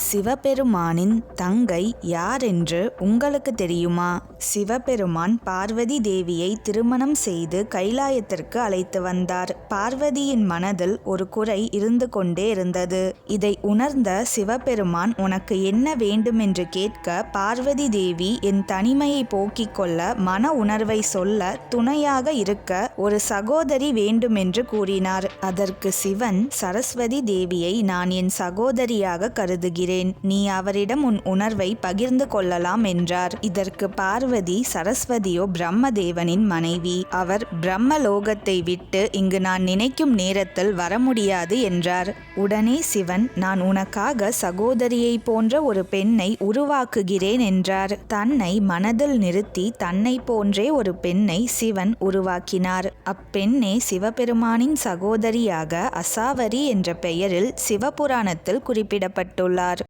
சிவபெருமானின் தங்கை யார் என்று உங்களுக்கு தெரியுமா? சிவபெருமான் பார்வதி தேவியை திருமணம் செய்து கைலாயத்திற்கு அழைத்து வந்தார். பார்வதியின் மனதில் ஒரு குறை இருந்து கொண்டே இருந்தது. இதை உணர்ந்த சிவபெருமான், உனக்கு என்ன வேண்டும் என்று கேட்க, பார்வதி தேவி என் தனிமையை போக்கிக் கொள்ள, மன உணர்வை சொல்ல துணையாக இருக்க ஒரு சகோதரி வேண்டும் என்று கூறினார். அதற்கு சிவன், சரஸ்வதி தேவியை நான் என் சகோதரியாக கருதுகிறேன். நீ அவரிடம் உன் உணர்வை பகிர்ந்து கொள்ளலாம் என்றார். இதற்கு பார்வதி, சரஸ்வதியோ பிரம்மதேவனின் மனைவி. அவர் பிரம்மலோகத்தை விட்டு இங்கு நான் நினைக்கும் நேரத்தில் வர முடியாது என்றார். உடனே சிவன், நான் உனக்காக சகோதரியை போன்ற ஒரு பெண்ணை உருவாக்குகிறேன் என்றார். தன்னை மனதில் நிறுத்தி தன்னை போன்றே ஒரு பெண்ணை சிவன் உருவாக்கினார். அப்பெண்ணே சிவபெருமானின் சகோதரியாக அசாவரி என்ற பெயரில் சிவபுராணத்தில் குறிப்பிடப்பட்டுள்ளார்.